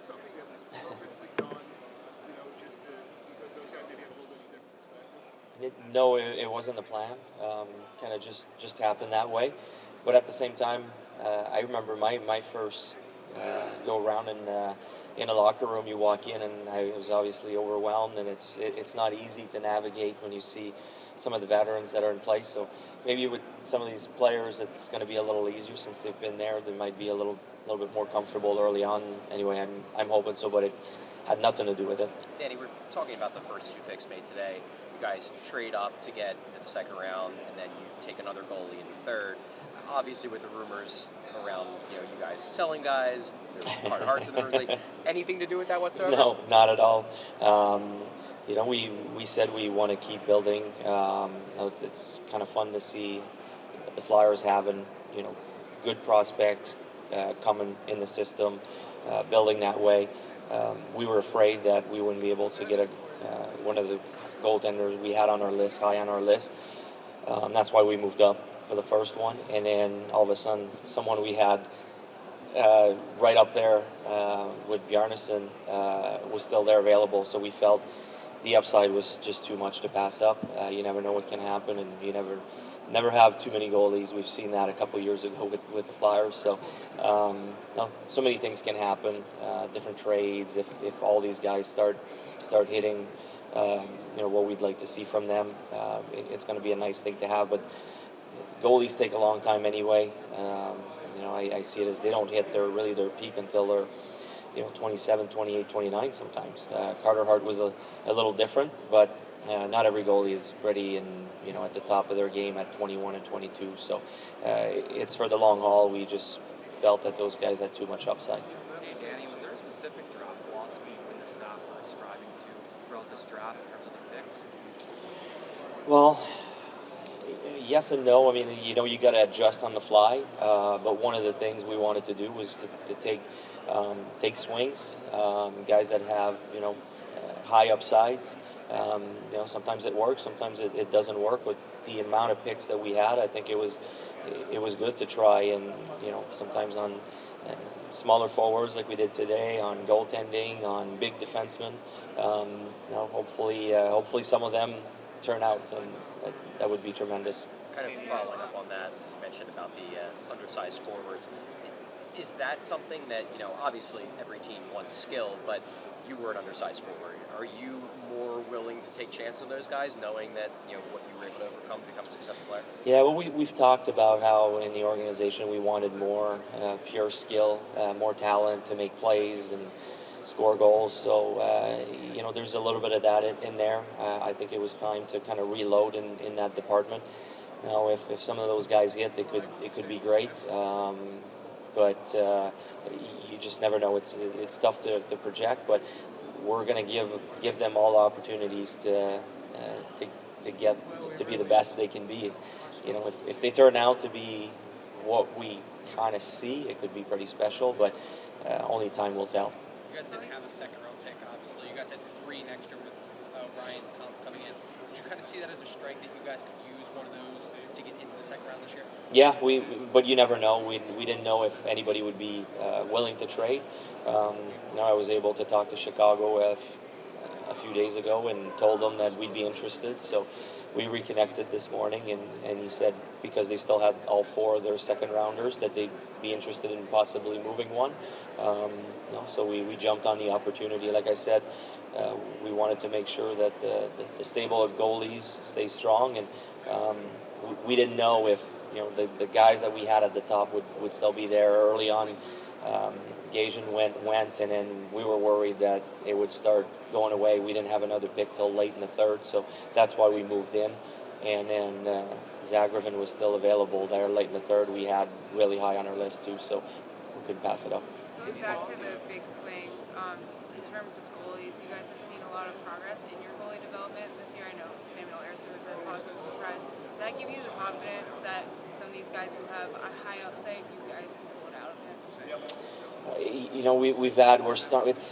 something that was purposely done, just because those guys maybe have a little bit different perspective? No, it wasn't the plan. Kind of just happened that way. But at the same time, I remember my first go around in a locker room. You walk in, and I was obviously overwhelmed, and it's not easy to navigate when you see some of the veterans that are in place. So maybe with some of these players, it's going to be a little easier since they've been there. They might be a little bit more comfortable early on. Anyway, I'm hoping so, but it had nothing to do with it. Danny, we're talking about the first two picks made today. You guys trade up to get into the second round, and then you take another goalie in the third. Obviously, with the rumors around, you guys selling guys, there's hard hearts in the rumors. Like, anything to do with that whatsoever? No, not at all. We said we want to keep building. It's kind of fun to see the Flyers having good prospects coming in the system, building that way. We were afraid that we wouldn't be able to get one of the goaltenders we had on our list, high on our list. That's why we moved up for the first one, and then all of a sudden, someone we had right up there with Bjarnason was still there available. So we felt the upside was just too much to pass up. You never know what can happen, and you never have too many goalies. We've seen that a couple years ago with the Flyers. So so many things can happen. Different trades. If all these guys start hitting, what we'd like to see from them, it's going to be a nice thing to have. But goalies take a long time anyway. I see it as they don't hit their peak until they're 27, 28, 29 sometimes. Carter Hart was a little different, but not every goalie is ready and at the top of their game at 21 and 22. So it's for the long haul. We just felt that those guys had too much upside. Hey Danny, was there a specific draft philosophy you and the staff were striving to throughout this draft in terms of the picks? Well, yes and no. I mean, you got to adjust on the fly. But one of the things we wanted to do was to take swings, guys that have high upsides. Sometimes it works, sometimes it doesn't work. But the amount of picks that we had, I think it was good to try, and sometimes on smaller forwards like we did today, on goaltending, on big defensemen. Hopefully some of them turn out, and that would be tremendous. Kind of following up on that, you mentioned about the undersized forwards. Is that something that, obviously every team wants skill, but you were an undersized forward. Are you more willing to take chances of those guys, knowing that, what you were able to overcome to become a successful player? Yeah, well, we've talked about how in the organization we wanted more pure skill, more talent to make plays and score goals. So, there's a little bit of that in there. I think it was time to kind of reload in that department. Now, if some of those guys hit, it could be great. But you just never know. It's tough to project, but we're going to give them all opportunities to be the best they can be. If they turn out to be what we kind of see, it could be pretty special, but only time will tell. You guys didn't have a second round pick, obviously. You guys had 3 next year with Ryan's coming in. Would you kind of see that as a strength that you guys could use one of those to get into the second round this year? Yeah, but you never know. We didn't know if anybody would be willing to trade. I was able to talk to Chicago a few days ago and told them that we'd be interested. So we reconnected this morning, and he said because they still had all 4 of their second rounders that they'd be interested in possibly moving one. So we jumped on the opportunity. Like I said, we wanted to make sure that the stable of goalies stays strong, and we didn't know if the guys that we had at the top would still be there early on. Gajan went, and then we were worried that it would start going away. We didn't have another pick till late in the third, so that's why we moved in. And then Zagrevin was still available there late in the third. We had really high on our list too, so we couldn't pass it up. Going back to the big swings, in terms of goalies, you guys have seen a lot of progress in your goalie development this year. I know Samuel Ersson was a positive surprise. Does that give you the confidence that some of these guys who have a high upside, you guys can pull it out of him?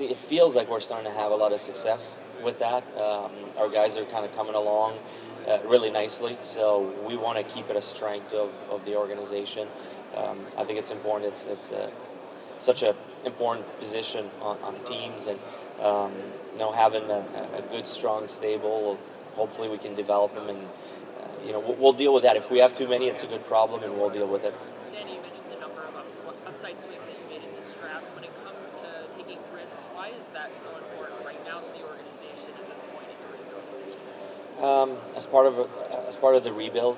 It feels like we're starting to have a lot of success with that. Our guys are kind of coming along really nicely, so we want to keep it a strength of the organization. I think it's important. It's such a important position on teams, and having a good, strong stable. Hopefully, we can develop them, and we'll deal with that. If we have too many, it's a good problem, and we'll deal with it. Danny, you mentioned the number of upside swings that you made in this draft. When it comes to taking risks, why is that so important right now to the organization at this point in your rebuild? As part of the rebuild,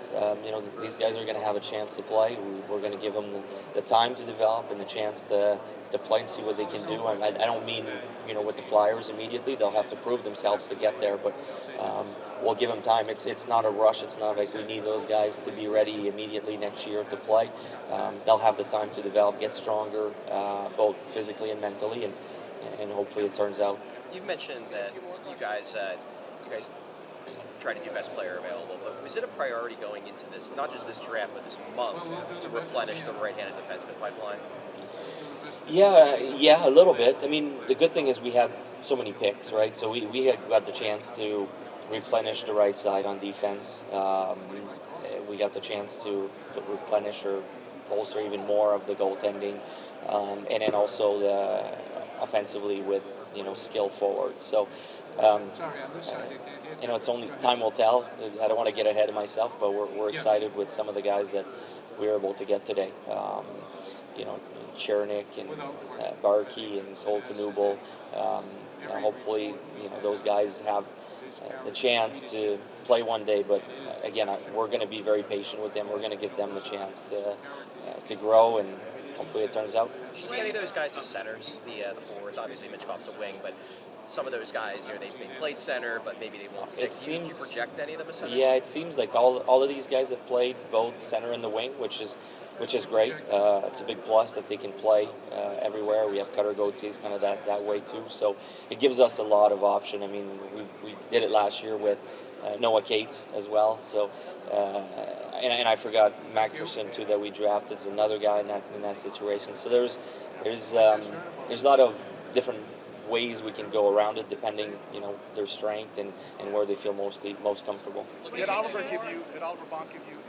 these guys are going to have a chance to play. We're going to give them the time to develop and the chance to play and see what they can do. I don't mean with the Flyers immediately; they'll have to prove themselves to get there. But we'll give them time. It's not a rush. It's not like we need those guys to be ready immediately next year to play. They'll have the time to develop, get stronger, both physically and mentally, and hopefully it turns out. You've mentioned that you guys try to do best player available, but is it a priority going into this, not just this draft, but this month, to replenish the right-handed defenseman pipeline? Yeah, a little bit. I mean, the good thing is we have so many picks, right? So we had got the chance to replenish the right side on defense. We got the chance to replenish or bolster even more of the goaltending, and then also offensively with skill forward. So. It's only time will tell. I don't want to get ahead of myself, but we're excited with some of the guys that we were able to get today. Chernik and Barkey and Cole Knubel. Hopefully, those guys have the chance to play one day. But again, we're going to be very patient with them. We're going to give them the chance to grow, and hopefully it turns out. Do you see any of those guys as centers? The forwards, obviously Mitchkov's a wing, but some of those guys, they played center, but maybe they won't stick. Do you project any of them as centers? Yeah, it seems like all of these guys have played both center and the wing, which is great. It's a big plus that they can play everywhere. We have cutter goatees kind of that way too, so it gives us a lot of option. I mean, we did it last year with Noah Cates as well. So, and I forgot Macpherson too that we drafted is another guy in that situation. So there's a lot of different ways we can go around it depending their strength and where they feel most comfortable. Did Oliver Bonk give you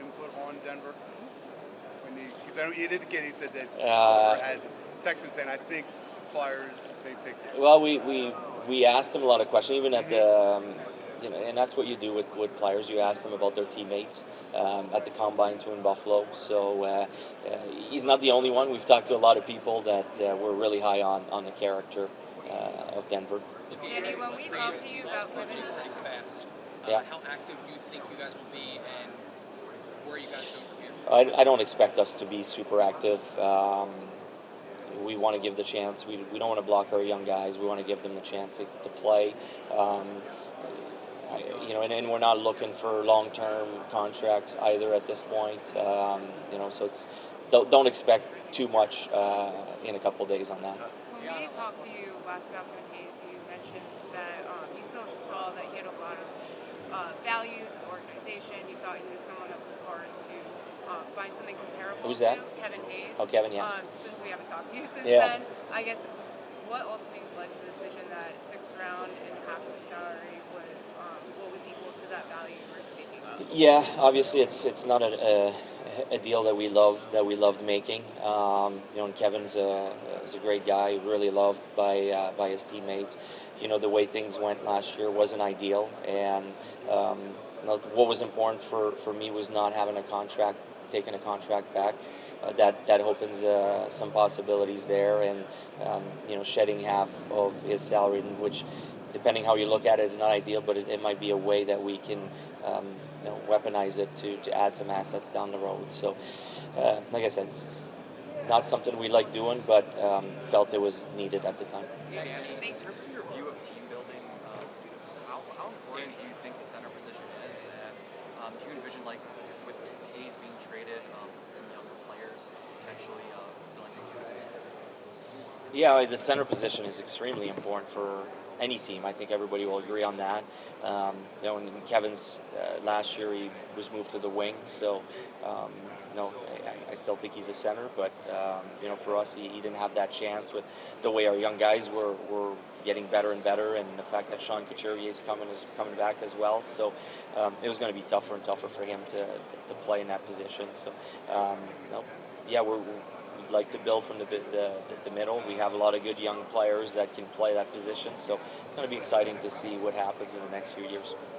input on Denver? Because he indicated, he said that Oliver had texted saying, I think Flyers may pick you. Well, we asked him a lot of questions, even at the and that's what you do with players. You ask them about their teammates at the Combine too in Buffalo. So he's not the only one. We've talked to a lot of people that were really high on the character of Denver. Danny, when we talked to you about Kevin, how active do you think you guys will be, and where are you guys going from here? I don't expect us to be super active. We want to give the chance. We don't want to block our young guys. We want to give them the chance to play. And we're not looking for long-term contracts either at this point. So it's don't expect too much in a couple of days on that. when we talked to you last about Kevin Hayes, you mentioned that you still saw that he had a lot of value to the organization. You thought he was someone that was hard to find something comparable Who's that? to. Kevin Hayes. Oh, Kevin, yeah. Since we haven't talked to you since Yeah. then, I guess what ultimately led to the decision that sixth round and half of the salary was what was equal to that value you were speaking of? Yeah, obviously it's not a deal that we loved making. And Kevin's is a great guy, really loved by his teammates. The way things went last year wasn't ideal, and what was important for me was not having taking a contract back. That opens some possibilities there, and shedding half of his salary, which, depending how you look at it, is not ideal, but it might be a way that we can weaponize it to add some assets down the road. So, like I said, it's not something we like doing, but felt it was needed at the time. In terms of your view of team building, how important do you think the center position is? And do you envision, like, with Hayes being traded, some younger players potentially filling those shoes? Yeah, the center position is extremely important for any team. I think everybody will agree on that. In Kevin's last year, he was moved to the wing, so I still think he's a center. But for us, he didn't have that chance with the way our young guys were getting better and better, and the fact that Sean Couturier is coming back as well. So it was going to be tougher and tougher for him to play in that position. So yeah, we'd like to build from the middle. We have a lot of good young players that can play that position, so it's going to be exciting to see what happens in the next few years.